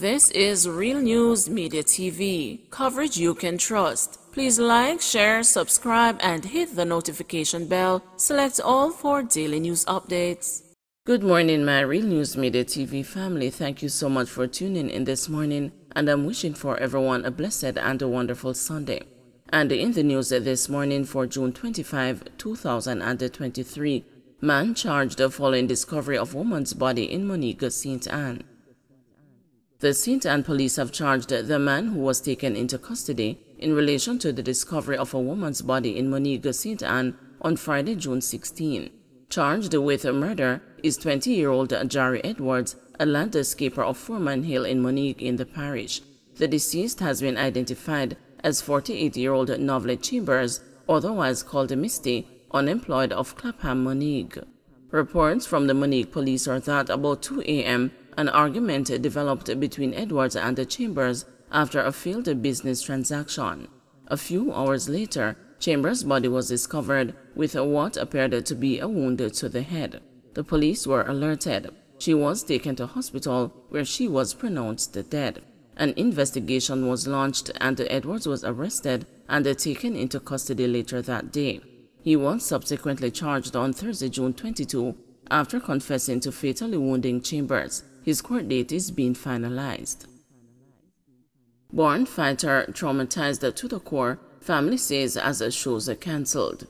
This is Real News Media TV, coverage you can trust. Please like, share, subscribe, and hit the notification bell. Select all for daily news updates. Good morning, my Real News Media TV family. Thank you so much for tuning in this morning, and I'm wishing for everyone a blessed and a wonderful Sunday. And in the news this morning for June 25, 2023, man charged following discovery of woman's body in Monique, St. Anne. The St. Anne police have charged the man who was taken into custody in relation to the discovery of a woman's body in Monique, St. Anne on Friday, June 16. Charged with murder is 20-year-old Jari Edwards, a landscaper of Foreman Hill in Monique in the parish. The deceased has been identified as 48-year-old Novelet Chambers, otherwise called Misty, unemployed of Clapham, Monique. Reports from the Monique police are that about 2 a.m., an argument developed between Edwards and the Chambers after a failed business transaction. A few hours later, Chambers' body was discovered with what appeared to be a wound to the head. The police were alerted. She was taken to hospital where she was pronounced dead. An investigation was launched and Edwards was arrested and taken into custody later that day. He was subsequently charged on Thursday, June 22, after confessing to fatally wounding Chambers. His court date is being finalized. Born fighter traumatized to the core, family says as shows are cancelled.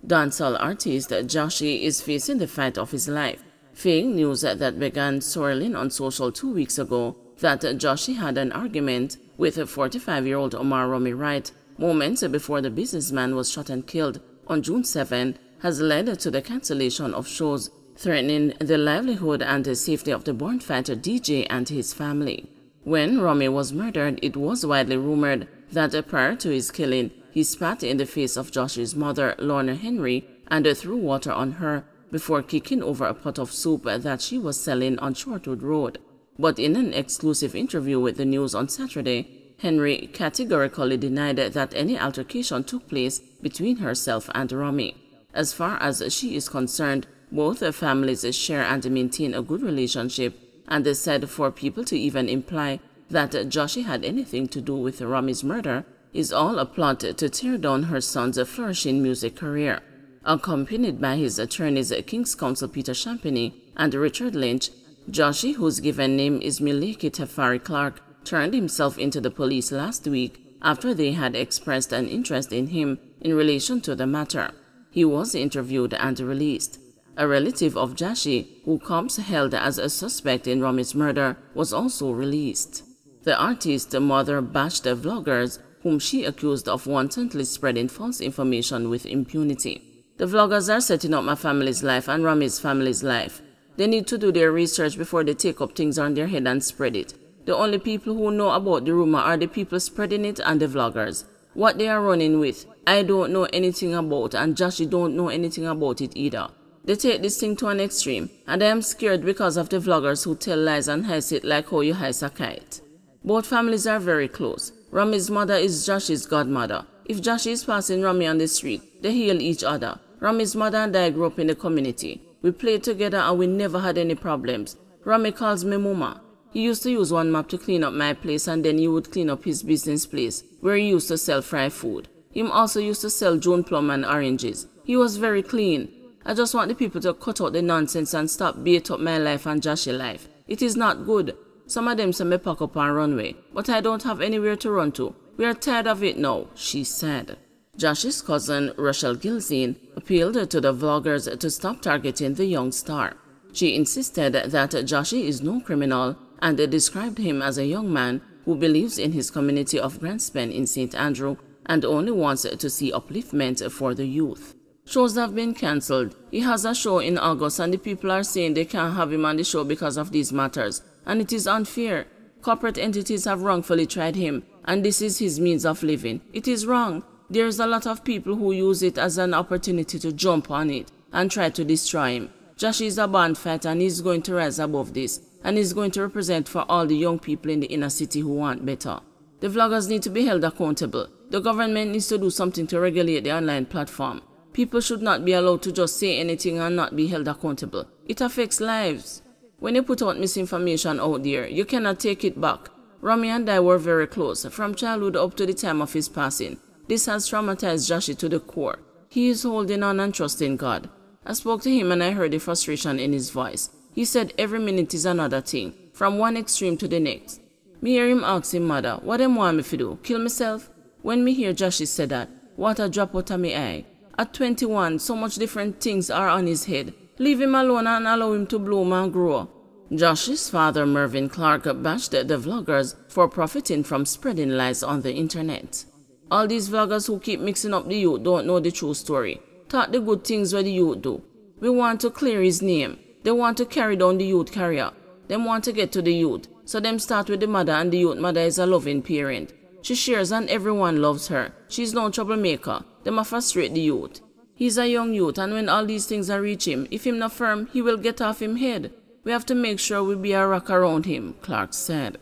Dancehall artist Joshi is facing the fight of his life. Fake news that began swirling on social 2 weeks ago that Joshi had an argument with 45-year-old Omar Romy Wright moments before the businessman was shot and killed on June 7 has led to the cancellation of shows, threatening the livelihood and the safety of the born fighter DJ and his family. When Romy was murdered, it was widely rumored that prior to his killing, he spat in the face of Joshi's mother, Lorna Henry, and threw water on her before kicking over a pot of soup that she was selling on Shortwood Road. But in an exclusive interview with the news on Saturday, Henry categorically denied that any altercation took place between herself and Romy. As far as she is concerned, both families share and maintain a good relationship, and they said for people to even imply that Joshi had anything to do with Romy's murder is all a plot to tear down her son's flourishing music career. Accompanied by his attorneys King's Counsel Peter Champagny and Richard Lynch, Joshi, whose given name is Miliki Tafari Clark, turned himself into the police last week after they had expressed an interest in him in relation to the matter. He was interviewed and released. A relative of Joshi, who Combs held as a suspect in Romy's murder, was also released. The artist's mother bashed the vloggers, whom she accused of wantonly spreading false information with impunity. The vloggers are setting up my family's life and Romy's family's life. They need to do their research before they take up things on their head and spread it. The only people who know about the rumor are the people spreading it and the vloggers. What they are running with, I don't know anything about, and Joshi don't know anything about it either. They take this thing to an extreme, and I am scared because of the vloggers who tell lies and heist it like how you heist a kite. Both families are very close. Romy's mother is Joshi's godmother. If Joshi is passing Romy on the street, they hail each other. Romy's mother and I grew up in the community. We played together and we never had any problems. Romy calls me Mama. He used to use one mop to clean up my place, and then he would clean up his business place, where he used to sell fried food. Him also used to sell June plum and oranges. He was very clean. I just want the people to cut out the nonsense and stop bait up my life and Josh's life. It is not good. Some of them say me pack up and run away, but I don't have anywhere to run to. We are tired of it now, she said. Josh's cousin, Rochelle Gilzine, appealed to the vloggers to stop targeting the young star. She insisted that Joshi is no criminal and described him as a young man who believes in his community of Grandspen in St. Andrew and only wants to see upliftment for the youth. Shows have been cancelled. He has a show in August and the people are saying they can't have him on the show because of these matters. And it is unfair. Corporate entities have wrongfully tried him, and this is his means of living. It is wrong. There's a lot of people who use it as an opportunity to jump on it and try to destroy him. Joshi is a born fighter and he's going to rise above this, and he's going to represent for all the young people in the inner city who want better. The vloggers need to be held accountable. The government needs to do something to regulate the online platform. People should not be allowed to just say anything and not be held accountable. It affects lives. When you put out misinformation out there, you cannot take it back. Romy and I were very close, from childhood up to the time of his passing. This has traumatized Joshie to the core. He is holding on and trusting God. I spoke to him and I heard the frustration in his voice. He said every minute is another thing, from one extreme to the next. Me hear him ask him mother, what them want me to do, kill myself? When me hear Joshie say that, water drop out of my eye. At 21, so much different things are on his head. Leave him alone and allow him to bloom and grow. Joshie's father, Mervyn Clark, bashed the vloggers for profiting from spreading lies on the internet. All these vloggers who keep mixing up the youth don't know the true story. Talk the good things where the youth do. We want to clear his name. They want to carry down the youth career. They want to get to the youth. So them start with the mother, and the youth mother is a loving parent. She shares and everyone loves her. She's no troublemaker. Them a frustrate the youth. He's a young youth, and when all these things are reach him, if him not firm, he will get off him head. We have to make sure we be a rock around him, Clark said.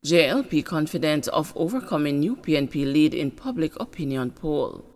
JLP confident of overcoming new PNP lead in public opinion poll.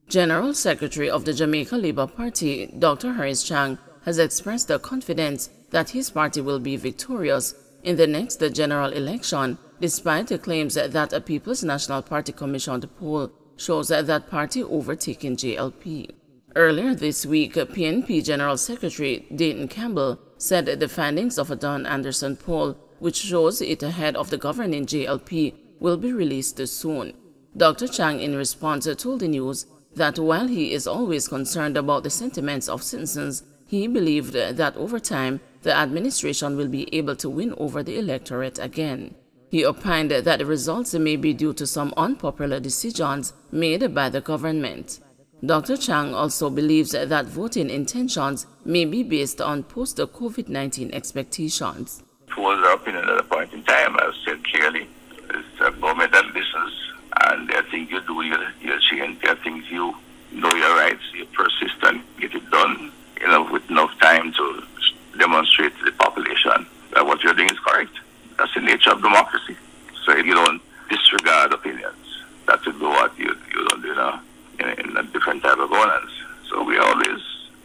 General Secretary of the Jamaica Labour Party, Dr. Harris Chang, has expressed the confidence that his party will be victorious in the next general election, despite the claims that a People's National Party commissioned poll shows that party overtaking JLP. Earlier this week, PNP General Secretary Dayton Campbell said the findings of a Don Anderson poll, which shows it ahead of the governing JLP, will be released soon. Dr. Chang, in response, told the news that while he is always concerned about the sentiments of citizens, he believed that over time, the administration will be able to win over the electorate again. He opined that the results may be due to some unpopular decisions made by the government. Dr. Chang also believes that voting intentions may be based on post-COVID-19 expectations. Towards our opinion at a point in time, I've said clearly, it's a government that listens, and there are things you do, you change. There are things you know your rights, you persist and get it done, with enough time to demonstrate to the population that what you're doing is correct. That's the nature of democracy. So if you don't disregard opinions, that would be what you don't do in a different type of governance. So we always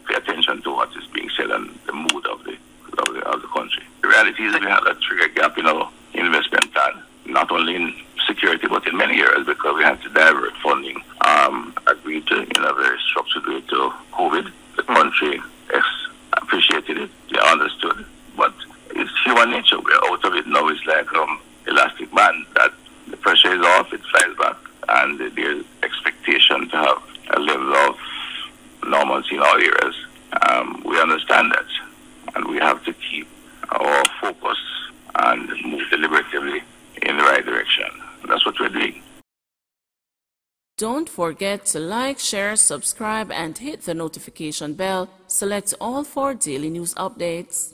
pay attention to what is being said and the mood of the country. The reality is that we have a trigger gap in our investment plan, not only in security but in many areas, because we have to divert funding agreed to in a very structured way to COVID. The country appreciated it, they understood, but it's human nature. We're out of it now. It's like elastic band, that the pressure is off, it flies back, and there's expectation to have a level of normalcy in all areas. We understand that, and we have to keep our focus and move deliberatively in the right direction. That's what we're doing. Don't forget to like, share, subscribe, and hit the notification bell. Select all for daily news updates.